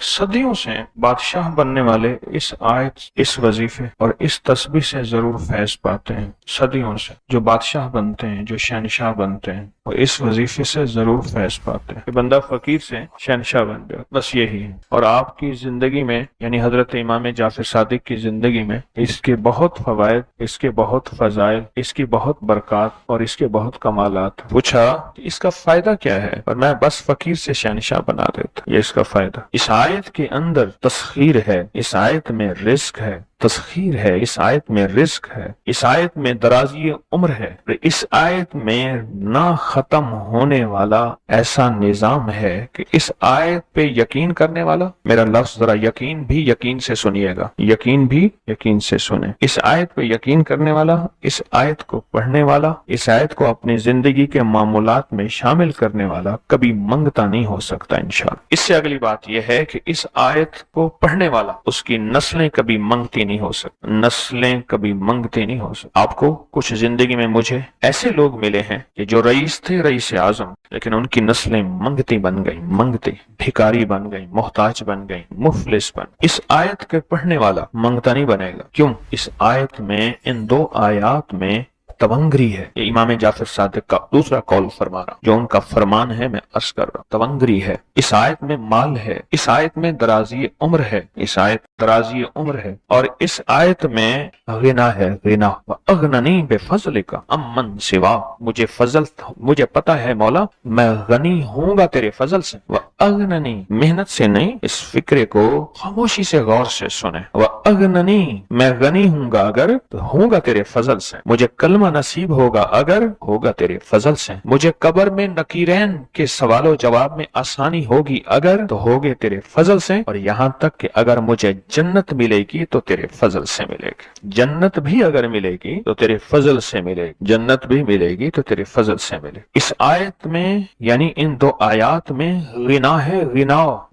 صدیوں سے بادشاہ بننے والے اس آیت، اس وظیفے اور اس تسبیح سے ضرور فیض پاتے ہیں۔ صدیوں سے جو بادشاہ بنتے ہیں، جو شہنشاہ بنتے ہیں، وہ اس وظیفے سے ضرور فیض پاتے ہیں کہ بندہ فقیر سے شہنشاہ بن جائے، بس یہی ہے۔ اور آپ کی زندگی میں، یعنی حضرت امام جعفر صادق کی زندگی میں اس کے بہت فوائد، اس کے بہت فضائل، اس کی بہت برکات اور اس کے بہت کمالات۔ پوچھا کہ اس کا فائدہ کیا ہے؟ اور میں بس فقیر سے شہنشاہ بنا دیتا، یہ اس کا فائدہ۔ اس آیت کے اندر تسخیر ہے، اس آیت میں رزق ہے، تسخیر ہے، اس آیت میں رزق ہے، اس آیت میں درازی عمر ہے، اس آیت میں نہ ختم ہونے والا ایسا نظام ہے کہ اس آیت پہ یقین کرنے والا، میرا لفظ ذرا یقین بھی یقین سے سنیے گا، یقین بھی یقین سے سنیں، اس آیت پہ یقین کرنے والا، اس آیت کو پڑھنے والا، اس آیت کو اپنی زندگی کے معمولات میں شامل کرنے والا کبھی منگتا نہیں ہو سکتا انشاءاللہ۔ اس سے اگلی بات یہ ہے کہ اس آیت کو پڑھنے والا، اس کی نسلیں کبھی منگتی نہیں ہو سکتی، نسلیں کبھی منگتی نہیں ہو سکتی۔ آپ کو کچھ زندگی میں مجھے ایسے لوگ ملے ہیں کہ جو رئیس تھے، رئیس اعظم، لیکن ان کی نسلیں منگتی بن گئی، منگتی، بھکاری بن گئی، محتاج بن گئی، مفلس بن۔ اس آیت کے پڑھنے والا منگتا نہیں بنے گا، کیوں؟ اس آیت میں، ان دو آیات میں تونگری ہے۔ یہ امام جعفر صادق کا دوسرا قول فرما رہا، جو ان کا فرمان ہے، میں عرض کر رہا ہوں، تونگری ہے۔ اس آیت میں مال ہے، اس آیت میں درازی عمر ہے، اس آیت درازی عمر ہے، اور اس آیت میں غنا ہے، غنا۔ وَأَغْنَنِي بِفَضْلِكَ عَمَّنْ سِوَاكَ، مجھے فضل، مجھے پتا ہے مولا، میں غنی ہوں گا تیرے فضل سے۔ وَأَغْنَنِي، محنت سے نہیں، اس فکرے کو خاموشی سے غور سے سنیں۔ وَأَغْنَنِي، میں غنی ہوں گا اگر تو ہوں گا تیرے فضل سے، مجھے کلمہ نصیب ہوگا اگر ہوگا تیرے فضل سے، مجھے قبر میں نکیرین کے سوال و جواب میں آسانی ہوگی اگر تو ہوگے تیرے فضل سے، اور یہاں تک کہ اگر مجھے جنت ملے گی تو تیرے فضل سے ملے گی، جنت بھی اگر ملے گی تو تیرے فضل سے ملے گی، جنت بھی ملے گی تو تیرے فضل سے ملے گی۔ اس آیت میں، یعنی ان دو آیات میں غنا ہے،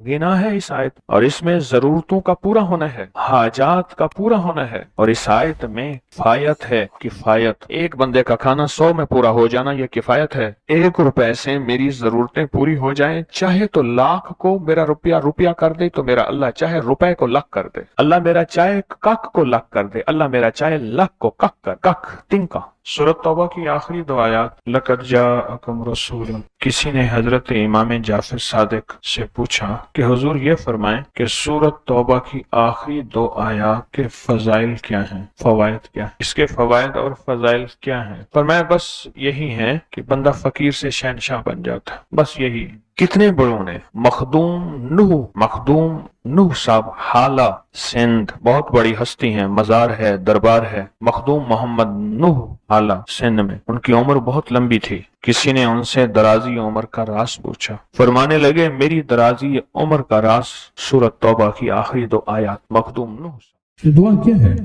غنا ہے اس آیت، اور اس میں ضرورتوں کا پورا ہونا ہے، حاجات کا پورا ہونا ہے، اور اس آیت میں کفایت ہے، کفایت۔ ایک بندے کا کھانا 100 میں پورا ہو جانا یہ کفایت ہے۔ 1 روپے سے میری ضرورتیں پوری ہو جائیں، چاہے تو لاکھ کو میرا روپیہ کر دے تو میرا اللہ چاہے روپے کو لاکھ کر دے، اللہ میرا چاہے کک کو لاکھ کر دے، اللہ میرا چاہے لاکھ کو کک کر، کک تنکا۔ سورۃ توبہ کی آخری 2 آیات، لَقَدْ جَاءَكُمْ رَسُولٌ۔ کسی نے حضرت امام جعفر صادق سے پوچھا کہ حضور یہ فرمائیں کہ سورۃ توبہ کی آخری 2 آیات کے فضائل کیا ہیں، فوائد کیا ہیں، اس کے فوائد اور فضائل کیا ہیں؟ فرمایا بس یہی ہے کہ بندہ فقیر سے شہنشاہ بن جاتا ہے، بس یہی۔ کتنے بڑوں نے، مخدوم نوح صاحب، حالہ سندھ، بہت بڑی ہستی ہیں، مزار ہے، دربار ہے، مخدوم محمد نوح حالہ سندھ میں، ان کی عمر بہت لمبی تھی۔ کسی نے ان سے درازی عمر کا راز پوچھا، فرمانے لگے میری درازی عمر کا راز سورۃ توبہ کی آخری 2 آیات۔ مخدوم نوح دعا کیا ہے؟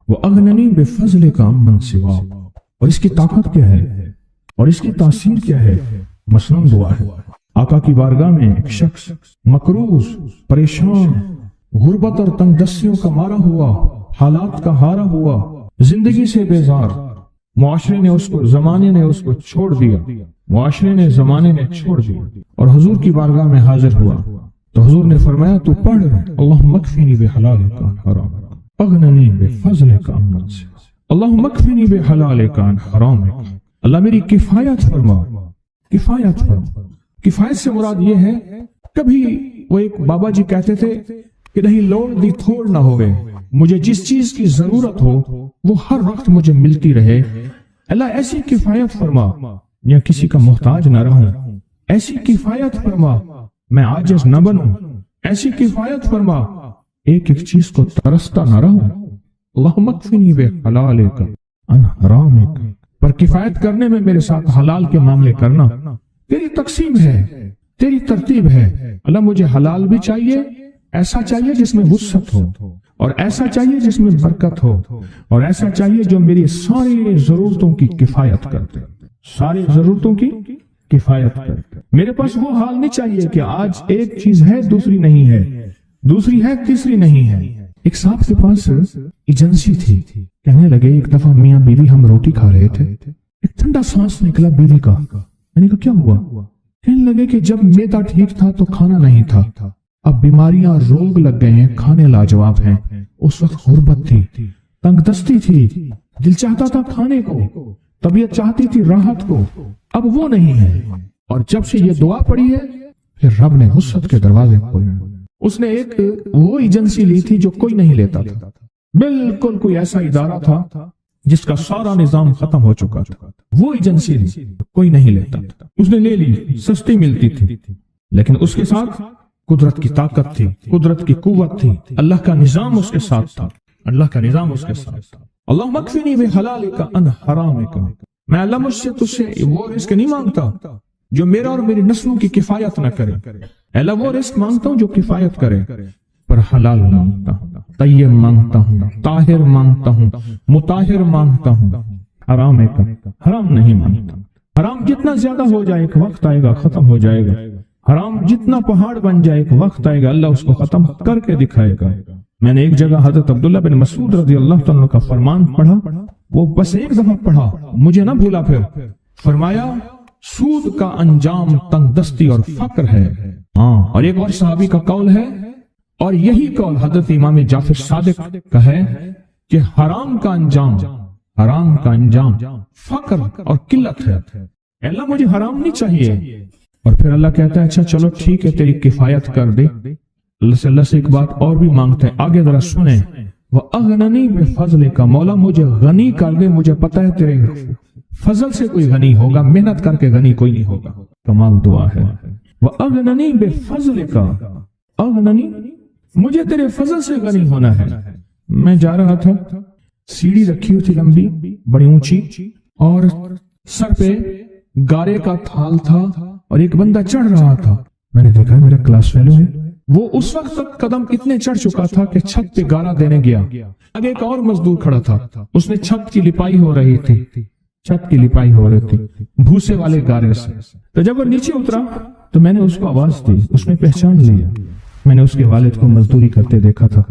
وَأَغْنَنِي بِفَضْلِكَ عَمَّنْ سِوَاكَ، اور اس کی طاقت کیا ہے اور اس کی تاثیر کیا ہے؟ مثلاً دعا ہے، آقا کی بارگاہ میں ایک شخص مقروض، پریشان، غربت اور تنگ دستیوں کا مارا ہوا، حالات کا ہارا ہوا، زندگی سے بیزار، زمانے نے اس کو چھوڑ دیا، زمانے نے چھوڑ دیا، اور حضور کی بارگاہ میں حاضر ہوا تو حضور نے فرمایا تو پڑھ اللہم اکفنی بحلالک عن حرامک اغننی بفضلک عمن سواک، اللہم اکفنی بحلالک عن حرامک، اللہ میری کفایت فرما، کفایت فرما۔ کفایت سے مراد یہ ہے، کبھی وہ ایک بابا جی کہتے تھے کہ نہیں لوڑ دی تھوڑ نہ ہوئے، مجھے جس چیز کی ضرورت ہو وہ ہر وقت مجھے ملتی رہے، اللہ ایسی کفایت فرما، یا کسی کا محتاج نہ رہوں، ایسی کفایت فرما، میں عاجز نہ بنوں، ایسی کفایت فرما، ایک ایک چیز کو ترستا نہ رہوں، اللہم اکفنی بحلالک عن حرامک، پر کفایت کرنے میں میرے ساتھ حلال کے معاملے کرنا تیری تقسیم ہے، تیری ترتیب ہے، اللہ مجھے حلال بھی چاہیے، ایسا چاہیے جس میں وسعت ہو، اور ایسا چاہیے جس میں برکت ہو، اور ایسا چاہیے جو میری ساری ضرورتوں کی کفایت کرتے، ساری ضرورتوں کی کفایت کرتے۔ میرے پاس وہ حال نہیں چاہیے کہ آج ایک چیز ہے دوسری نہیں ہے، دوسری ہے تیسری نہیں ہے۔ ایک صاحب کے پاس ایجنسی تھی، کہنے لگے ایک دفعہ میاں بیوی ہم روٹی کھا رہے تھے، ایک ٹھنڈا سانس نکلا بیوی کا، میں نے کہا کیا ہوا؟ کہنے لگے کہ جب میدا ٹھیک تھا تو کھانا نہیں تھا، اب بیماریاں روگ لگ گئے ہیں، کھانے لاجواب ہیں. اس وقت غربت تھی، تنگ دستی تھی، دل چاہتا تھا کھانے کو، طبیعت چاہتی تھی راحت کو. اب وہ نہیں ہے. اور جب سے یہ دعا پڑی ہے پھر رب نے وسعت کے دروازے کھولے. اس نے ایک وہ ایجنسی لی تھی جو کوئی نہیں لیتا تھا. بالکل کوئی ایسا ادارہ تھا جس کا سارا نظام ختم ہو چکا تھا. وہ ایجنسی لی، کوئی نہیں لیتا تھا. اس نے لے لی، سستی ملتی تھی، لیکن اس کے ساتھ قدرت کی طاقت تھی، قدرت کی قوت تھی، اللہ کا نظام اس کے ساتھ تھا. اللہ کا نظام اس کے ساتھ تھا. اللہ مکفنی بحلالک عن حرامک. میں اللہ مجھ سے تجھ سے وہ رزق نہیں مانگتا جو میرا اور میری نسلوں کی کفایت نہ کرے. اللہ وہ رزق مانگتا ہوں جو کفایت کرے، پر حلال مانگتا ہوں، طیب مانگتا ہوں، طاہر مانگتا ہوں، مطہر مانگتا ہوں. حرام نہیں مانگتا. حرام جتنا زیادہ ہو جائے ایک وقت آئے گا ختم ہو جائے گا. حرام جتنا پہاڑ بن جائے ایک وقت آئے گا اللہ اس کو ختم کر کے دکھائے گا. میں نے ایک جگہ حضرت عبداللہ بن مسعود رضی اللہ تعالیٰ کا فرمان پڑھا، وہ بس ایک دفعہ پڑھا، مجھے نہ بھولا. پھر فرمایا سود کا انجام تنگ دستی اور فقر ہے. اور ایک اور صحابی کا قول ہے، اور یہی قول حضرت امام جعفر صادق کا ہے کہ حرام کا انجام فقر اور قلت ہے. اللہ مجھے حرام نہیں چاہیے. اور پھر اللہ کہتا ہے اچھا چلو ٹھیک ہے تیری کفایت کر دے. اللہ سے ایک بات اور بھی مانگتا ہے، آگے ذرا سنیں. وَأَغْنَنِي بِفَضْلِكَ. مولا مجھے غنی کر دے، مجھے پتہ ہے تیرے فضل سے کوئی غنی ہوگا، محنت کر کے غنی کوئی نہیں ہوگا. کمال دعا ہے. وَأَغْنَنِي بِفَضْلِكَ. اغننی، مجھے تیرے فضل سے غنی ہونا ہے. میں جا رہا تھا، سیڑھی رکھی ہوئی تھی لمبی بڑی اونچی، اور سر پہ گارے کا تھال تھا اور ایک بندہ چڑھ رہا تھا. میں نے دیکھا میرا کلاس فیلو ہے. وہ اس وقت تک قدم اتنے چڑھ چکا تھا کہ چھت پہ گارا دینے گیا. آگے ایک اور مزدور کھڑا تھا، اس نے چھت کی لپائی ہو رہی تھی بھوسے والے گارے سے. تو جب وہ نیچے اترا تو میں نے اس کو آواز دی، اس نے پہچان لیا. میں نے اس کے والد کو مزدوری کرتے دیکھا تھا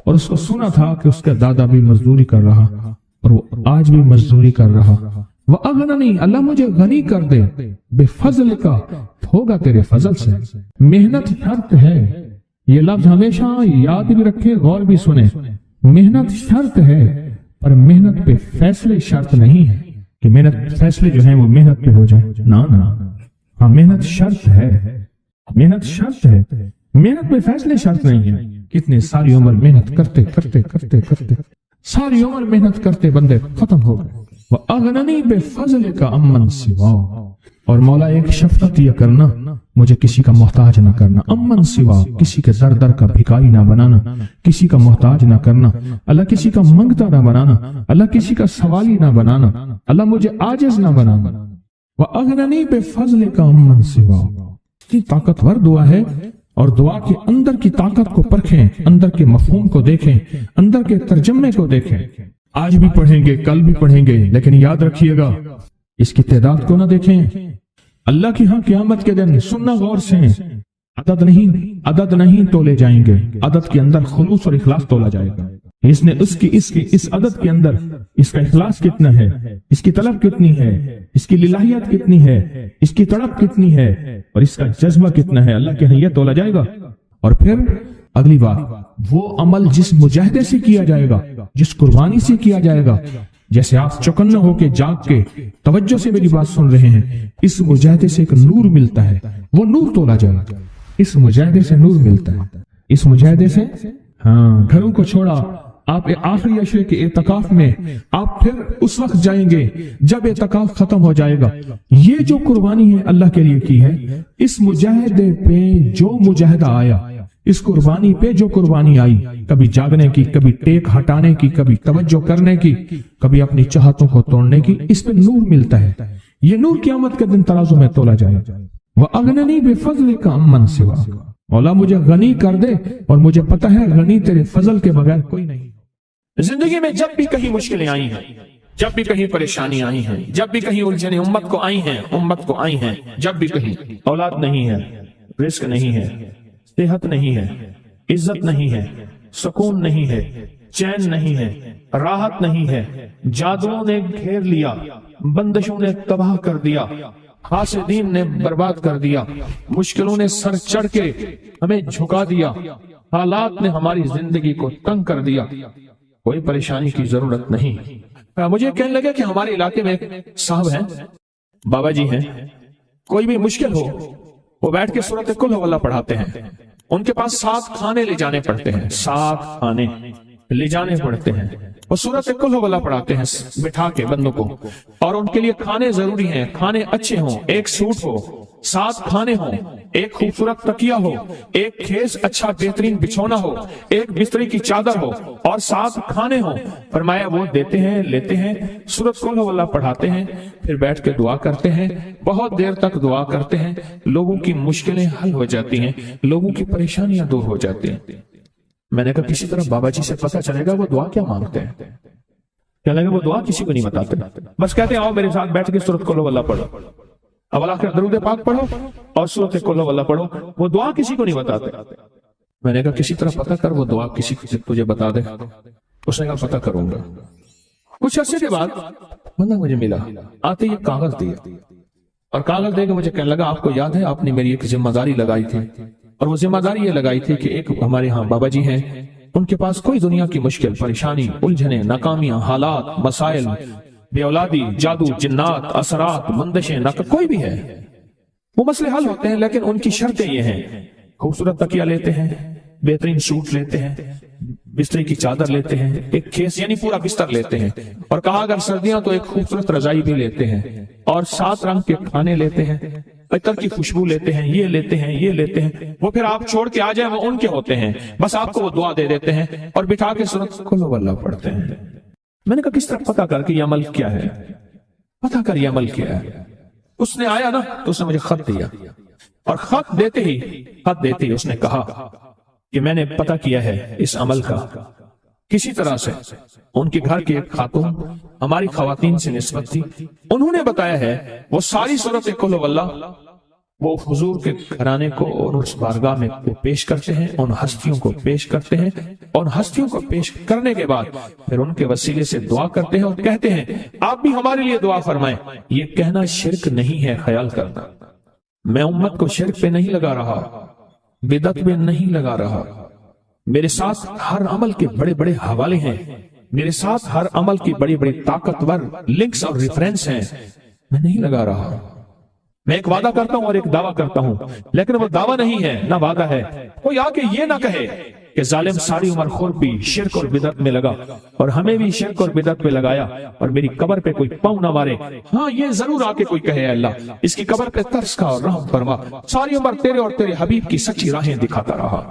اور اس کو سنا تھا کہ اس کا دادا بھی مزدوری کر رہا اور وہ آج بھی مزدوری کر رہا. وَأَغْنَنِي. اللہ مجھے غنی کر دے. بِفَضْلِكَ. ہوگا تیرے فضل سے. محنت شرط ہے، یہ لفظ ہمیشہ یاد بھی رکھے، غور بھی سنے. محنت شرط ہے، پر محنت پہ فیصلے شرط نہیں ہے کہ محنت فیصلے جو ہیں وہ محنت پہ ہو جائے. نا ہاں، محنت شرط ہے، محنت پہ فیصلے شرط نہیں ہے. کتنے ساری عمر محنت کرتے ساری عمر محنت کرتے بندے ختم ہو گئے. وَأَغْنَنِي بِفَضْلِكَ عَمَّنْ سِوَاهُ. اور مولا ایک شفقت یہ کرنا، مجھے کسی کا محتاج نہ کرنا. امن سوا، کسی کے در کا بھکاری نہ بنانا، کسی کا محتاج نہ کرنا. اللہ کسی کا منگتا نہ بنانا، اللہ کسی کا سوالی نہ بنانا، اللہ مجھے عاجز نہ بنانا. وَأَغْنَنِي بِفَضْلِكَ عَمَّنْ سِوَاهُ. اتنی طاقتور دعا ہے. اور دعا کے اندر کی طاقت کو پرکھیں، اندر کے مفہوم کو دیکھیں، اندر کے ترجمے کو دیکھیں. آج بھی پڑھیں گے، کل بھی پڑھیں گے، لیکن یاد رکھیے گا اس کی تعداد کو نہ دیکھیں. اللہ کی ہاں قیامت کے دن سننا غور سے، عدد نہیں تولے جائیں گے. عدد کے اندر خلوص اور اخلاص تولا جائے گا. اس عدد کے اندر اس کا اخلاص کتنا ہے، اس کی طلب کتنی ہے، اس کی للہیت کتنی ہے، اس کی تڑپ کتنی ہے، اور اس کا جذبہ کتنا ہے، اللہ کے ہاں یہ تولا جائے گا. اور پھر اگلی بات، وہ عمل جس مجاہدے سے کیا جائے گا، جس قربانی سے کیا جائے گا. جیسے آپ چوکنا ہو کے جاگ کے توجہ سے میری بات سن رہے ہیں، اس مجاہدے سے ایک نور ملتا ہے، وہ نور تولا جائے گا. اس مجاہدے سے نور ملتا ہے، اس مجاہدے سے. ہاں، گھروں کو چھوڑا، آپ آخری عشرے کے اعتکاف میں آپ پھر اس وقت جائیں گے جب اعتکاف ختم ہو جائے گا. یہ جو قربانی ہے اللہ کے لیے کی ہے، اس مجاہدے پہ جو مجاہدہ آیا، اس قربانی پہ جو قربانی آئی، کبھی جاگنے کی، کبھی ٹیک ہٹانے کی، کبھی توجہ کرنے کی، کبھی اپنی چاہتوں کو توڑنے کی، اس پہ نور ملتا ہے. یہ نور قیامت کے دن ترازو میں تولا جائے. وَأَغْنَنِي بِفَضْلِكَ عَمَّنْ سِوَاهُ. مولا مجھے غنی کر دے، اور مجھے پتہ ہے غنی تیرے فضل کے بغیر کوئی نہیں. زندگی میں جب بھی کہیں مشکلیں آئی ہیں، جب بھی کہیں پریشانی آئی ہیں، جب بھی کہیں الجھنیں امت کو آئی ہیں، جب بھی کہیں اولاد نہیں ہے، رزق نہیں ہے، صحت نہیں ہے، عزت نہیں ہے، سکون نہیں ہے، چین نہیں ہے، راحت نہیں ہے، جادوؤں نے گھیر لیا، بندشوں نے تباہ کر دیا، حاسدین نے برباد کر دیا، مشکلوں نے سر چڑھ کے ہمیں جھکا دیا، حالات نے ہماری زندگی کو تنگ کر دیا، کوئی پریشانی کی ضرورت نہیں۔ مجھے کہنے لگے کہ ہمارے علاقے میں ایک صاحب ہیں، بابا جی ہیں، کوئی بھی مشکل ہو وہ بیٹھ کے سورۃ قل ہو اللہ پڑھاتے ہیں، ان کے پاس 7 کھانے لے جانے پڑتے ہیں، 7 کھانے لے جانے پڑتے ہیں، وہ سورۃ قل ہو اللہ پڑھاتے ہیں بٹھا کے بندوں کو، اور ان کے لیے کھانے ضروری ہیں، کھانے اچھے ہوں، ایک سوٹ ہو، 7 کھانے ہوں، ایک خوبصورت تکیہ ہو، ایک کھیس اچھا بہترین بچھونا ہو، ایک بستری کی چادر ہو، اور 7 کھانے ہوں۔ فرمایا وہ دیتے ہیں، لیتے ہیں، سورۃ قل ہو اللہ پڑھاتے ہیں، پھر بیٹھ کے دعا کرتے ہیں، بہت دیر تک دعا کرتے ہیں، لوگوں کی مشکلیں حل ہو جاتی ہیں، لوگوں کی پریشانیاں دور ہو جاتی ہیں۔ میں نے کہا کسی طرح بابا جی سے پتہ چلے گا وہ دعا کیا مانگتے ہیں۔ کہنے لگے وہ دعا کسی کو نہیں بتاتے، بس کہتے ہیں آؤ میرے ساتھ بیٹھ کے سورۃ قل ہو اللہ پڑھو، اب اللہ کے درود پاک پڑھو اور سورۃ قل ہو اللہ پڑھو، وہ دعا کسی کو نہیں بتاتے۔ میں نے کہا کسی طرح پتہ کر وہ دعا کسی کو تجھے بتا دے۔ اس نے کہا پتہ کروں گا۔ کچھ عرصے کے بعد بندہ مجھے ملا، آتے یہ کاغذ دیا، اور کاغذ دے کے مجھے کہنے لگا آپ کو یاد ہے آپ نے میری ایک ذمہ داری لگائی تھی، اور وہ ذمہ داری یہ لگائی تھی کہ ایک ہمارے ہاں بابا جی ہیں، ان کے پاس کوئی دنیا کی مشکل، پریشانی، الجھنیں، ناکامیاں، حالات، مسائل، بے اولادی، جادو، جنات، اثرات، بندشیں، کوئی بھی ہے، وہ مسئلے حل ہوتے ہیں، لیکن ان کی شرطیں یہ ہیں، خوبصورت تکیہ لیتے ہیں، بہترین سوٹ لیتے ہیں، بستری کی چادر لیتے ہیں، ایک کھیس یعنی پورا بستر لیتے ہیں، اور کہا اگر سردیاں تو ایک خوبصورت رضائی بھی لیتے ہیں، اور 7 رنگ کے کھانے لیتے ہیں، عطر کی خوشبو لیتے ہیں، یہ لیتے ہیں، یہ لیتے ہیں، وہ پھر آپ چھوڑ کے آ جائیں وہ ان کے ہوتے ہیں، بس آپ کو وہ دعا دے دیتے ہیں اور بٹھا کے سورۃ قل ہو اللہ پڑھتے ہیں۔ میں نے کہا کس طرح پتہ کر کے یہ عمل کیا ہے، پتہ کر یہ عمل کیا ہے۔ اس نے آیا نا تو اس نے مجھے خط دیا، اور خط دیتے ہی اس نے کہا کہ میں نے پتہ کیا ہے اس عمل کا، کسی طرح سے ان کے گھر کی ایک خاتون ہماری خواتین سے نسبت تھی، انہوں نے بتایا ہے وہ ساری سورۃ قل ہو اللہ وہ حضور کے گھرانے کو اور اس بارگاہ میں پیش کرتے ہیں، ان ہستیوں کو پیش کرتے ہیں، اور ہستیوں کو پیش کرنے کے بعد پھر ان کے وسیلے سے دعا کرتے ہیں اور کہتے ہیں آپ بھی ہمارے لیے دعا فرمائیں۔ یہ کہنا شرک نہیں ہے، خیال کرنا، میں امت کو شرک پہ نہیں لگا رہا، بدعت میں نہیں لگا رہا، میرے ساتھ ہر عمل کے بڑے بڑے حوالے ہیں، میرے ساتھ ہر عمل کی بڑی بڑی طاقتور لنکس اور ریفرنس ہیں، میں نہیں لگا رہا، میں ایک وعدہ کرتا ہوں اور ایک دعویٰ کرتا ہوں، لیکن وہ دعویٰ نہیں ہے نہ وعدہ ہے۔ کوئی آ کے یہ نہ کہے کہ ظالم ساری عمر خود بھی شرک اور بدعت میں لگا اور ہمیں بھی شرک اور بدعت میں لگایا اور میری قبر پہ کوئی پاؤں نہ مارے۔ ہاں یہ ضرور آ کے کوئی کہے اللہ اس کی قبر پہ ترس کھا اور رحم فرما، ساری عمر تیرے اور تیرے حبیب کی سچی راہیں دکھاتا رہا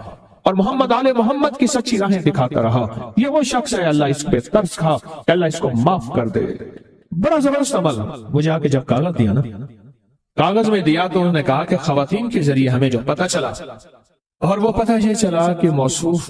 اور محمد آل محمد کی سچی راہیں دکھاتا رہا، یہ وہ شخص ہے اللہ اس پہ ترس کھا، اللہ اس کو معاف کر دے۔ بڑا زبردست عمل۔ مجھے آ کے جب کاغذ دیا نا، کاغذ میں دیا تو انہوں نے کہا کہ خواتین کے ذریعے ہمیں جو پتہ چلا، اور وہ پتہ یہ چلا کہ موصوف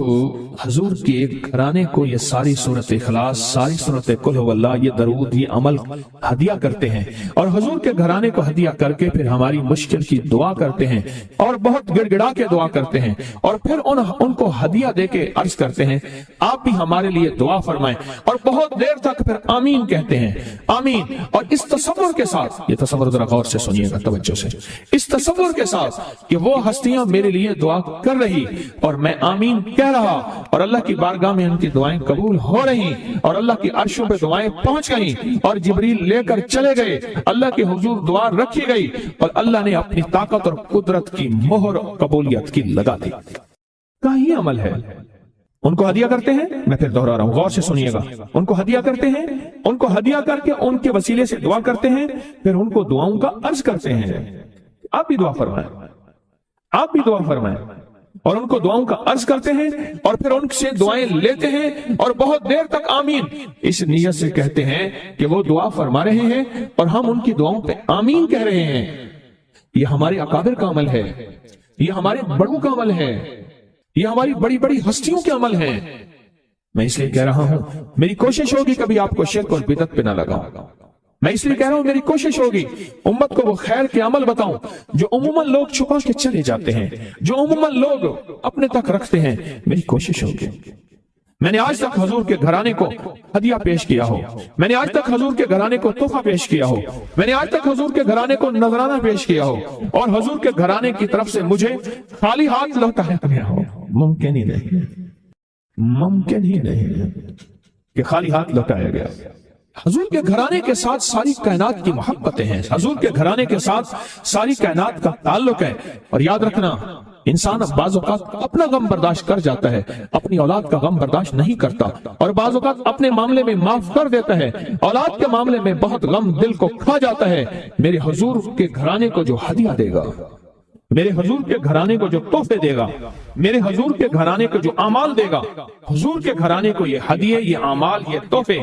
حضور کے گھرانے کو یہ ساری سورۃ اخلاص، ساری سورۃ قل ہو اللہ، یہ درود، یہ عمل ہدیہ کرتے ہیں، اور حضور کے گھرانے کو ہدیہ کر کے پھر ہماری مشکل کی دعا کرتے ہیں اور بہت گڑ گڑا کے دعا کرتے ہیں، اور پھر ان کو ہدیہ دے کے عرض کرتے ہیں آپ بھی ہمارے لیے دعا فرمائیں، اور بہت دیر تک پھر آمین کہتے ہیں، آمین۔ اور اس تصور کے ساتھ، یہ تصور ذرا غور سے سنیے گا توجہ سے، اس تصور کے ساتھ کہ وہ ہستیاں میرے لیے دعا کر رہی اور میں آمین کہہ رہا اور اللہ کی بارگاہ میں ان کی دعائیں قبول ہو رہی اور اللہ کی عرشوں پہ دعائیں پہنچ گئیں اور جبریل لے کر چلے گئے، اللہ کے حضور دعا رکھی گئی اور اللہ نے اپنی طاقت اور قدرت کی مہر قبولیت کی لگا دی۔ کہا یہ عمل ہے۔ ان کو ہدیہ کرتے ہیں، میں پھر دوہرا رہا ہوں، غور سے سنیے گا، ان کو ہدیہ کرتے ہیں، ان کو ہدیہ کر کے ان کے وسیلے سے دعا کرتے ہیں، پھر ان کو دعاؤں کا عرض کرتے ہیں آپ بھی دعا فرمائیں، آپ بھی دعا فرمائیں، اور ان کو دعاؤں کا عرض کرتے ہیں اور پھر ان سے دعائیں لیتے ہیں اور بہت دیر تک آمین اس نیت سے کہتے ہیں کہ وہ دعا فرما رہے ہیں اور ہم ان کی دعاؤں پہ آمین کہہ رہے ہیں۔ یہ ہمارے اکابر کا عمل ہے، یہ ہمارے بڑوں کا عمل ہے، یہ ہماری بڑی بڑی ہستیوں کے عمل ہیں۔ میں اس لیے کہہ رہا ہوں میری کوشش ہوگی کبھی آپ کو شرک اور بدعت پہ نہ لگاؤں، میں اس لیے کہہ رہا ہوں میری کوشش ہوگی امت کو وہ خیر کے عمل بتاؤں جو عموماً لوگ چھپا کے چلے جاتے ہیں، جو عموماً لوگ اپنے تک رکھتے ہیں، میری کوشش ہوگی۔ میں نے آج تک حضور کے گھرانے کو ہدیہ پیش کیا ہو، میں نے آج تک حضور کے گھرانے کو تحفہ پیش کیا ہو، میں نے آج تک حضور کے گھرانے کو نذرانہ پیش کیا ہو، اور حضور کے گھرانے کی طرف سے مجھے خالی ہاتھ لوٹایا گیا ہو۔ ممکن ہی نہیں، ممکن ہی نہیں کہ خالی ہاتھ لوٹایا گیا۔ حضور کے گھرانے کے ساتھ ساری کائنات کی محبتیں ہیں، حضور کے گھرانے کے ساتھ ساری کائنات کا تعلق ہے۔ اور یاد رکھنا، انسان بعض اوقات اپنا غم برداشت کر جاتا ہے، اپنی اولاد کا غم برداشت نہیں کرتا، اور بعض اوقات اپنے معاملے میں معاف کر دیتا ہے، اولاد کے معاملے میں بہت غم دل کو کھا جاتا ہے۔ میرے حضور کے گھرانے کو جو ہدیہ دے گا، میرے حضور کے گھرانے کو جو تحفے دے گا، میرے حضور کے گھرانے کو جو اعمال دے گا، حضور کے گھرانے کو یہ ہدیے، یہ اعمال، یہ تحفے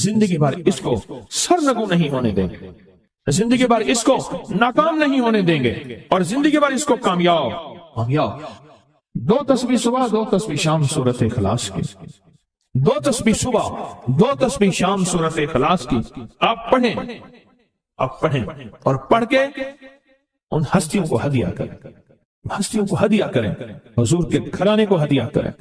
زندگی بھر اس کو سرنگو نہیں ہونے دیں گے، زندگی بھر اس کو ناکام نہیں ہونے دیں گے، اور زندگی بھر اس کو کامیاب۔ دو تسبیح صبح، دو تسبیح شام سورۃ اخلاص کی، دو تسبیح صبح، دو تسبیح شام سورۃ اخلاص کی آپ پڑھیں، آپ پڑھیں، اور پڑھ کے ان ہستیوں کو ہدیہ کریں، ہستیوں کو ہدیہ کریں، حضور کے گھرانے کو ہدیہ کریں۔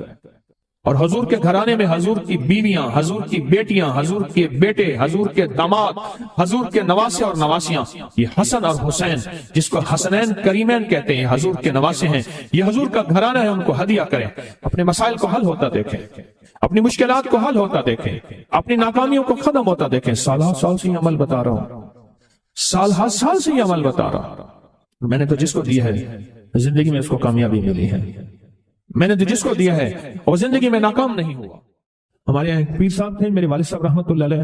اور حضور کے گھرانے میں حضور کی بیویاں، حضور کی بیٹیاں، حضور کے بیٹے، حضور کے داماد، حضور کے نواسے اور نواسیاں، یہ حسن اور حسین جس کو حسنین کریمین کہتے ہیں، حضور کے نواسے ہیں، یہ حضور کا گھرانہ ہے، ان کو ہدیہ کریں۔ اپنے مسائل کو حل ہوتا دیکھیں، اپنی مشکلات کو حل ہوتا دیکھیں، اپنی ناکامیوں کو ختم ہوتا دیکھیں۔ سال سے یہ عمل بتا رہا ہوں، سال سے یہ عمل بتا رہا ہوں۔ میں نے تو جس کو دیا ہے زندگی میں اس کو کامیابی ملی ہے، میں نے تو جس کو دیا ہے وہ زندگی میں ناکام نہیں ہوا۔ ہمارے یہاں ایک پیر صاحب تھے، میرے والد صاحب رحمۃ اللہ علیہ،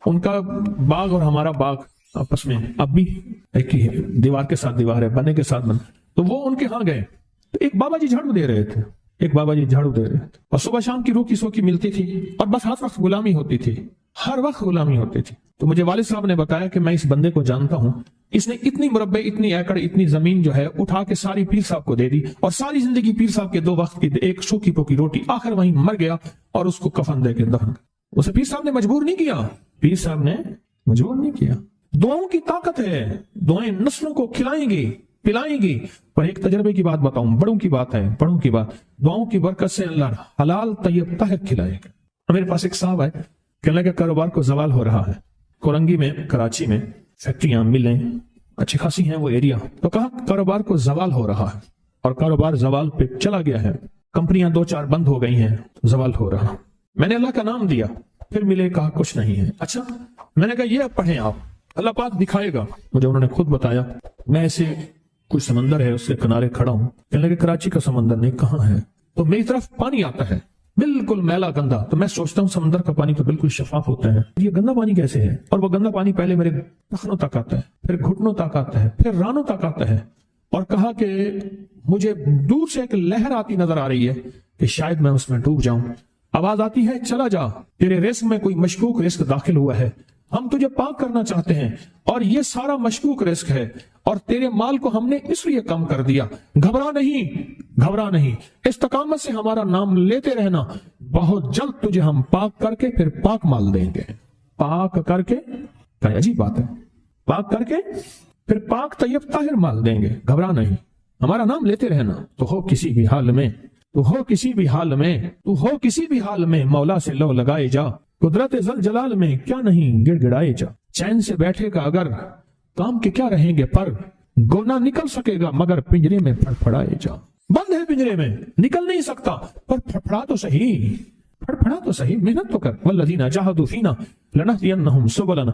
ان کا باغ اور ہمارا باغ آپس میں اب بھی ایک ہی ہے، دیوار کے ساتھ دیوار ہے، بنے کے ساتھ بن۔ تو وہ ان کے ہاں گئے تو ایک بابا جی جھاڑو دے رہے تھے، ایک بابا جی جھاڑو دے رہے تھے، اور صبح شام کی روکی سوکی ملتی تھی، اور بس ہر وقت غلامی ہوتی تھی، ہر وقت غلامی ہوتی تھی۔ تو مجھے والد صاحب نے بتایا کہ میں اس بندے کو جانتا ہوں، اس نے اتنی مربع، اتنی ایکڑ، اتنی زمین جو ہے اٹھا کے ساری پیر صاحب کو دے دی، اور ساری زندگی پیر صاحب کے 2 وقت کی ایک سوکھی پوکی روٹی، آخر وہیں مر گیا اور اس کو کفن دے کے دفن۔ اسے پیر صاحب نے مجبور نہیں کیا، پیر صاحب نے مجبور نہیں کیا۔ دعاؤں کی طاقت ہے، دعائیں نسلوں کو کھلائیں گی، پلائیں گی۔ پر ایک تجربے کی بات بتاؤں، بڑوں کی بات ہے، بڑوں کی بات، دعاؤں کی برکت سے اللہ حلال طیب طاہر کھلائے گا۔ میرے پاس ایک صاحب ہے، کہنے لگا کاروبار کو زوال ہو رہا ہے، کورنگی میں، کراچی میں فیکٹریاں، ملیں اچھی خاصی ہیں وہ ایریا، تو کہا کاروبار کو زوال ہو رہا ہے، اور کاروبار زوال پہ چلا گیا ہے، کمپنیاں 2-4 بند ہو گئی ہیں، زوال ہو رہا۔ میں نے اللہ کا نام دیا، پھر ملے، کہا کچھ نہیں ہے۔ اچھا، میں نے کہا یہ اب پڑھیں آپ، اللہ پاک دکھائے گا مجھے۔ انہوں نے خود بتایا، میں ایسے کوئی سمندر ہے اس کے کنارے کھڑا ہوں، کہنے لگے کراچی کا سمندر نہیں، کہاں ہے؟ تو میری طرف پانی آتا ہے بالکل میلا گندا، تو میں سوچتا ہوں سمندر کا پانی تو بالکل شفاف ہوتا ہے، یہ گندا پانی کیسے ہے؟ اور وہ گندا پانی پہلے میرے ٹخنوں تک آتا ہے، پھر گھٹنوں تک آتا ہے، پھر رانوں تک آتا ہے۔ اور کہا کہ مجھے دور سے ایک لہر آتی نظر آ رہی ہے کہ شاید میں اس میں ڈوب جاؤں۔ آواز آتی ہے چلا جا، تیرے رزق میں کوئی مشکوک رزق داخل ہوا ہے، ہم تجھے پاک کرنا چاہتے ہیں، اور یہ سارا مشکوک رزق ہے، اور تیرے مال کو ہم نے اس لیے کم کر دیا۔ گھبرا نہیں، گھبرا نہیں، استقامت سے ہمارا نام لیتے رہنا، بہت جلد تجھے ہم پاک کر کے پھر پاک مال دیں گے۔ پاک کر کے، کیا عجیب بات ہے، پاک کر کے پھر پاک طیب طاہر مال دیں گے۔ گھبرا نہیں، ہمارا نام لیتے رہنا، تو ہو کسی بھی حال میں، تو ہو کسی بھی حال میں، تو ہو کسی بھی حال میں، مولا سے لو لگائے جا، قدرت ذل جلال میں کیا نہیں گڑ گڑائے جا۔ چین سے بیٹھے گا اگر کام کے کیا رہیں گے پر، گونا نکل سکے گا مگر پنجرے میں پھڑپھڑائے جا۔ بند ہے پنجرے میں، نکل نہیں سکتا، پر پھڑپھڑا تو صحیح، پھڑپھڑا تو صحیح، محنت تو کر۔ والذین جاہدوا فینا لنہدینہم سبلنا،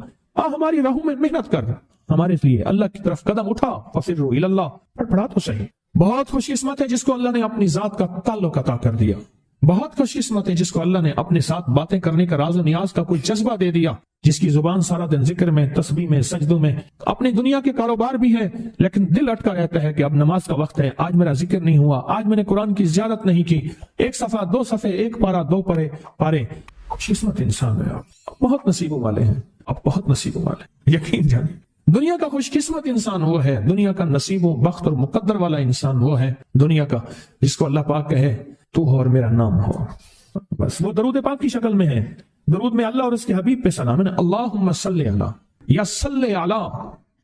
ہماری راہوں میں محنت کر، ہمارے لیے اللہ کی طرف قدم اٹھا، ففروا الی اللہ، پھڑپھڑا تو صحیح۔ بہت خوش قسمت ہے جس کو اللہ نے اپنی ذات کا تعلق عطا کر دیا، بہت خوش قسمت ہے جس کو اللہ نے اپنے ساتھ باتیں کرنے کا، راز و نیاز کا کوئی جذبہ دے دیا، جس کی زبان سارا دن ذکر میں، تسبیح میں، سجدوں میں، اپنی دنیا کے کاروبار بھی ہے، لیکن دل اٹکا رہتا ہے کہ اب نماز کا وقت ہے، آج میرا ذکر نہیں ہوا، آج میں نے قرآن کی زیارت نہیں کی، 1 صفحہ 2 صفحے، 1 پارہ 2 پارے۔ خوش قسمت انسان ہے آپ، بہت نصیبوں والے ہیں آپ، بہت نصیبوں والے، یقین جانیں۔ دنیا کا خوش قسمت انسان وہ ہے، دنیا کا نصیب و بخت اور مقدر والا انسان وہ ہے دنیا کا، جس کو اللہ پاک کہے تو ہو اور میرا نام ہو، بس وہ درود پاک کی شکل میں ہے۔ درود میں اللہ اور اس کے حبیب پہ سلام ہے، اللہم صلی علی یا صلی علی،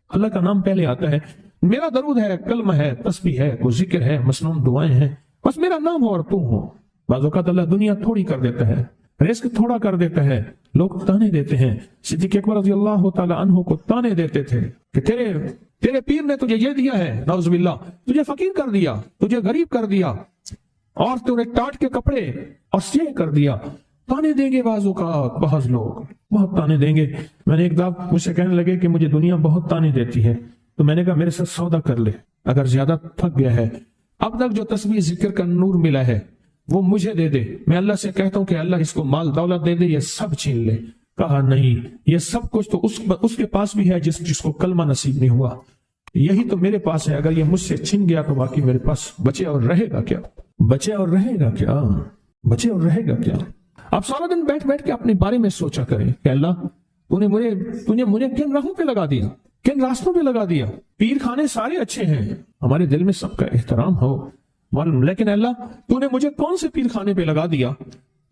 اللہ کا نام پہلے آتا ہے، میرا درود ہے، کلمہ ہے، تسبیح ہے، کوئی ذکر ہے، مسنون دعائیں ہیں، بس میرا نام ہو اور تو ہو، بعض اوقات اللہ دنیا تھوڑی کر دیتا ہے، رزق تھوڑا کر دیتا ہے، لوگ تانے دیتے ہیں۔ صدیق اکبر رضی اللہ تعالی عنہ کو تانے دیتے تھے کہ تیرے پیر نے تجھے یہ دیا ہے، نعوذ باللہ، تجھے فقیر کر دیا، تجھے غریب کر دیا، اور تجھے ٹاٹ کے کپڑے اور سیہ کر دیا۔ تانے دیں گے بعض اوقات، بعض لوگ بہت تانے دیں گے۔ میں نے ایک دفعہ مجھ سے کہنے لگے کہ مجھے دنیا بہت تانے دیتی ہے، تو میں نے کہا میرے ساتھ سودا کر لے، اگر زیادہ تھک گیا ہے، اب تک جو تسبیح ذکر کا نور ملا ہے وہ مجھے دے دے، میں اللہ سے کہتا ہوں کہ اللہ اس کو مال دولت دے دے، یہ سب چھین لے۔ کہا نہیں، یہ سب کچھ تو اس کے پاس بھی ہے جس کو کلمہ نصیب نہیں ہوا، یہی تو میرے پاس ہے، اگر یہ مجھ سے چھن گیا تو باقی میرے پاس بچے اور رہے گا کیا؟ بچے اور رہے گا کیا؟ بچے اور رہے گا کیا؟ آپ سارا دن بیٹھ کے اپنے بارے میں سوچا کریں کہ اللہ تو نے مجھے کن راہوں پہ لگا دیا، کن راستوں پہ لگا دیا۔ پیر خانے سارے اچھے ہیں، ہمارے دل میں سب کا احترام ہو، لیکن اللہ تو نے مجھے کون سے پیر خانے پہ لگا دیا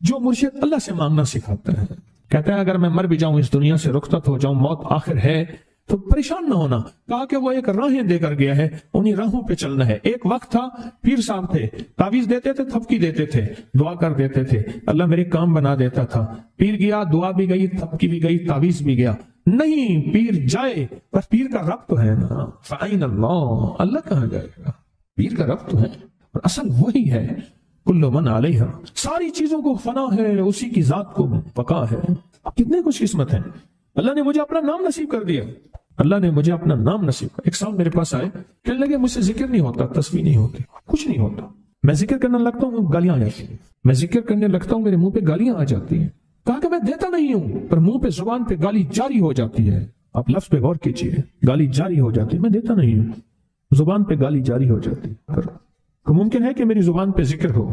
جو مرشد اللہ سے مانگنا سکھاتا ہے؟ کہتا ہے اگر میں مر بھی جاؤں، اس دنیا سے رخصت ہو جاؤں، موت آخر ہے، تو پریشان نہ ہونا۔ کہا کہ وہ ایک راہیں دے کر گیا ہے، انہی راہوں پہ چلنا ہے۔ ایک وقت تھا پیر صاحب تھے، تعویذ دیتے تھے، تھپکی دیتے تھے، دعا کر دیتے تھے، اللہ میرے کام بنا دیتا تھا۔ پیر گیا، دعا بھی گئی، تھپکی بھی گئی، تعویذ بھی گیا۔ نہیں، پیر جائے پر پیر کا رب تو ہے نا، فَأَيْنَ اللَّهُ، اللہ کہاں جائے گا؟ پیر کا رب تو ہے، اور اصل وہی ہے۔ کل من علیہا، ساری چیزوں کو فنا ہے، اسی کی ذات کو بقا ہے۔ کتنے خوش قسمت ہیں، اللہ نے مجھے اپنا نام نصیب کر دیا، اللہ نے مجھے اپنا نام نصیب کر۔ ایک صاحب میرے پاس آئے، کہنے لگے مجھ سے ذکر نہیں ہوتا، تسبیح نہیں ہوتی، کچھ نہیں ہوتا، میں ذکر کرنے لگتا ہوں گالیاں آ جاتی ہیں، میں ذکر کرنے لگتا ہوں میرے منہ پہ گالیاں آ جاتی ہیں۔ کہا کہ میں دیتا نہیں ہوں، پر منہ پہ زبان پہ گالی جاری ہو جاتی ہے۔ آپ لفظ پہ غور کیجیے، گالی جاری ہو جاتی ہے، میں دیتا نہیں ہوں، زبان پہ گالی جاری ہو جاتی ہے۔ تو ممکن ہے کہ میری زبان پہ ذکر ہو۔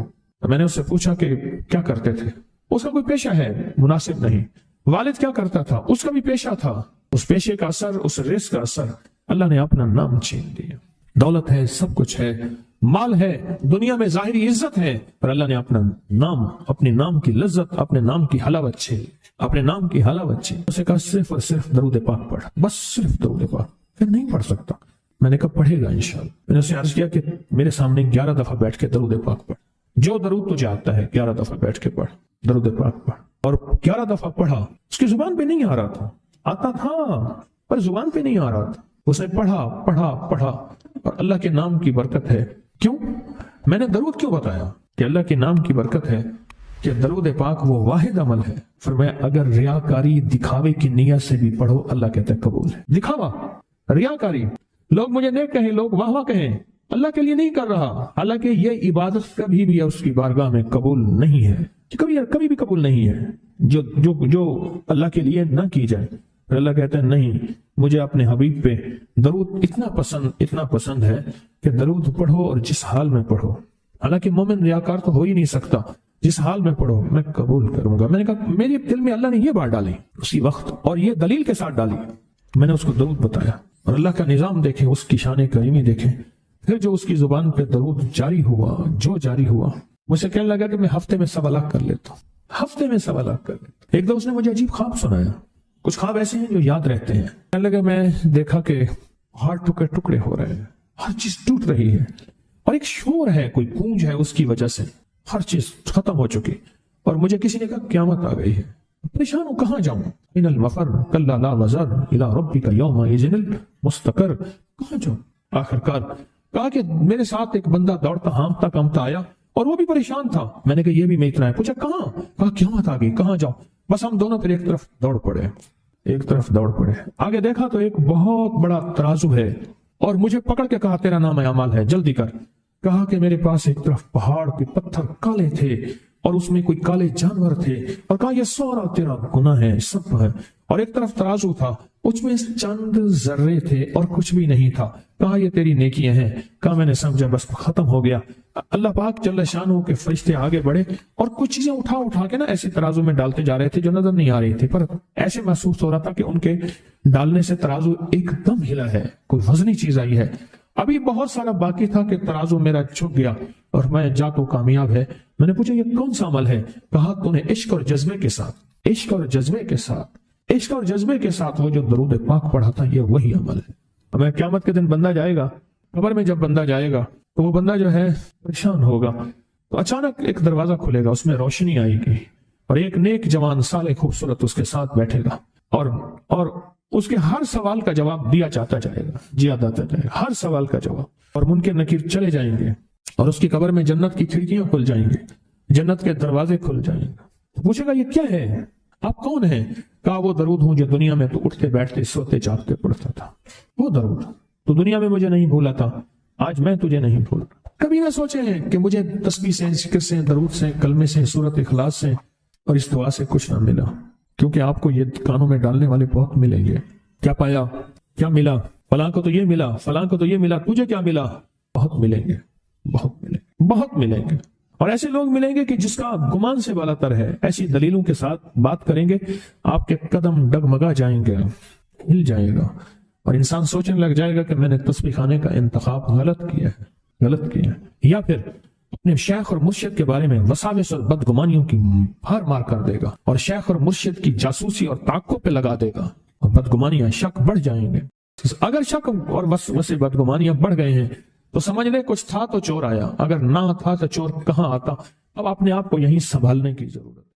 میں نے اس سے پوچھا کہ کیا کرتے تھے؟ اس کا کوئی پیشہ ہے مناسب نہیں۔ والد کیا کرتا تھا؟ اس کا بھی پیشہ تھا، اس پیشے کا اثر، اس رزق کا اثر، اللہ نے اپنا نام چھین دیا۔ دولت ہے، سب کچھ ہے، مال ہے، دنیا میں ظاہری عزت ہے، پر اللہ نے اپنا نام، اپنے نام کی لذت، اپنے نام کی حلاوت چھین، اپنے نام کی حلاوت چھین۔ اسے کہا صرف اور صرف درود پاک پڑھ، بس صرف درود پاک۔ پھر نہیں پڑھ سکتا۔ میں نے کہا پڑھے گا انشاءاللہ۔ میں نے اسے عرض کیا کہ میرے سامنے 11 دفعہ بیٹھ کے درود پاک پڑھ، جو درود تجھے آتا ہے 11 دفعہ بیٹھ کے پڑھ، درود پاک پڑھ۔ اور 11 دفعہ پڑھا، اس کی زبان پہ نہیں آ رہا تھا، آتا تھا پر زبان پہ نہیں آ رہا تھا۔ اس نے پڑھا، اور اللہ کے نام کی برکت ہے۔ کیوں میں نے درود کیوں بتایا؟ کہ اللہ کے نام کی برکت ہے کہ درود پاک وہ واحد عمل ہے، فرمایا اگر ریاکاری، دکھاوے کی نیت سے بھی پڑھو، اللہ کہتا ہے قبول ہے۔ دکھاوا، ریاکاری، لوگ مجھے نیک کہیں، لوگ واہ واہ کہیں، اللہ کے لیے نہیں کر رہا، حالانکہ یہ عبادت کبھی بھی اس کی بارگاہ میں قبول نہیں ہے، کبھی بھی قبول نہیں ہے جو اللہ کے لیے نہ کی جائے۔ پھر اللہ کہتا ہے نہیں، مجھے اپنے حبیب پہ درود اتنا پسند ہے کہ درود پڑھو اور جس حال میں پڑھو، حالانکہ مومن ریاکار تو ہو ہی نہیں سکتا، جس حال میں پڑھو میں قبول کروں گا۔ میں نے کہا میرے دل میں اللہ نے یہ بات ڈالی اسی وقت، اور یہ دلیل کے ساتھ ڈالی۔ میں نے اس کو درود بتایا، اور اللہ کا نظام دیکھیں، اس کی شان کریمی دیکھیں۔ پھر جو اس کی زبان پہ درود جاری ہوا، مجھ سے کہنے لگا کہ میں ہفتے میں 1.25 لاکھ کر لیتا ہوں، ہفتے میں 1.25 لاکھ کر لیتا ہوں۔ ایک دو اس نے مجھے عجیب خواب سنایا، کچھ خواب ایسے ہیں جو یاد رہتے ہیں۔ کہنے لگا میں دیکھا کہ ہاتھ ٹکڑے ہو رہے ہیں، ہر چیز ٹوٹ رہی ہے، اور ایک شور ہے، کوئی گونج ہے، اس کی وجہ سے ہر چیز ختم ہو چکی، اور مجھے کسی نے کہا قیامت آ گئی ہے۔ پریشان ہوں، کہاں جاؤں؟ ان المفر کلا لا وزر الى ربک یومئذ المستقر، کہاں جاؤں؟ آخرکار کہا کہ میرے ساتھ ایک بندہ دوڑتا ہانپتا کامتا آیا، اور وہ بھی پریشان تھا۔ میں نے کہا یہ بھی میں اتنا ہے، پوچھا کہاں؟ کہا قیامت آ گئی، کہاں جاؤں؟ بس ہم دونوں پھر ایک طرف دوڑ پڑے۔ آگے دیکھا تو ایک بہت بڑا ترازو ہے، اور مجھے پکڑ کے کہا تیرا نام اعمال ہے، جلدی کر۔ کہا کہ میرے پاس ایک طرف پہاڑ کے پتھر کالے تھے، اور اس میں کوئی کالے جانور تھے، اور کہا یہ سارا تیرا گناہ ہے، سب ہے۔ اور ایک طرف ترازو تھا، اس میں چند ذرے تھے اور کچھ بھی نہیں تھا۔ کہا یہ تیری نیکیاں ہیں۔ کہا میں نے سمجھا بس ختم ہو گیا۔ اللہ پاک جل شانہ کے فرشتے آگے بڑھے، اور کچھ چیزیں اٹھا کے نا ایسے ترازو میں ڈالتے جا رہے تھے جو نظر نہیں آ رہی تھی، پر ایسے محسوس ہو رہا تھا کہ ان کے ڈالنے سے ترازو ایک دم ہلا ہے، کوئی وزنی چیز آئی ہے۔ ابھی بہت سارا باقی تھا کہ ترازو میرا جھک گیا، اور میں جا تو کامیاب ہے۔ میں نے پوچھا یہ کون سا عمل ہے؟ کہا تو نے عشق اور جذبے کے ساتھ وہ جو درود پاک پڑھا تھا، یہ وہی عمل ہے۔ اب قیامت کے دن بندہ جائے گا قبر میں، جب بندہ جائے گا تو وہ بندہ جو ہے پریشان ہوگا، تو اچانک ایک دروازہ کھلے گا، اس میں روشنی آئے گی اور ایک نیک جوان صالح خوبصورت اس کے ساتھ بیٹھے گا اور اس کے ہر سوال کا جواب دیا جاتا جائے گا، ہر سوال کا جواب، اور منکر نکیر چلے جائیں گے اور اس کی قبر میں جنت کی کھڑکیاں کھل جائیں گے، جنت کے دروازے کھل جائیں گے۔ پوچھے گا یہ کیا ہے، آپ کون ہیں؟ کہا وہ درود ہوں جو دنیا میں تو اٹھتے بیٹھتے سوتے جاگتے پڑھتا تھا، وہ درود تو دنیا میں مجھے نہیں بھولا تھا، آج میں تجھے نہیں بھول۔ کبھی نہ سوچے ہیں کہ مجھے تسبیح سے، ذکر سے، درود سے، کلمے سے، سورت اخلاص سے اور اس دعا سے کچھ نہ ملا، کیونکہ آپ کو یہ کانوں میں ڈالنے والے بہت ملیں گے۔ کیا پایا، کیا ملا؟ فلاں کو تو یہ ملا، فلاں کو تو یہ ملا، تجھے کیا ملا؟ بہت ملیں گے، بہت ملیں گے، اور ایسے لوگ ملیں گے کہ جس کا گمان سے بالا تر ہے، ایسی دلیلوں کے ساتھ بات کریں گے، آپ کے قدم ڈگمگا جائیں گے، ہل جائے گا، اور انسان سوچنے لگ جائے گا کہ میں نے تسبیح خانے کا انتخاب غلط کیا ہے، یا پھر اپنے شیخ اور مرشد کے بارے میں وساوس اور بدگمانیوں کی بھار مار کر دے گا، اور شیخ اور مرشد کی جاسوسی اور تعقب پہ لگا دے گا، اور بدگمانیاں، شک بڑھ جائیں گے۔ اگر شک اور وسوسے بدگمانیاں بڑھ گئے ہیں تو سمجھ لے کچھ تھا تو چور آیا، اگر نہ تھا تو چور کہاں آتا۔ اب اپنے آپ کو یہیں سنبھالنے کی ضرورت ہے۔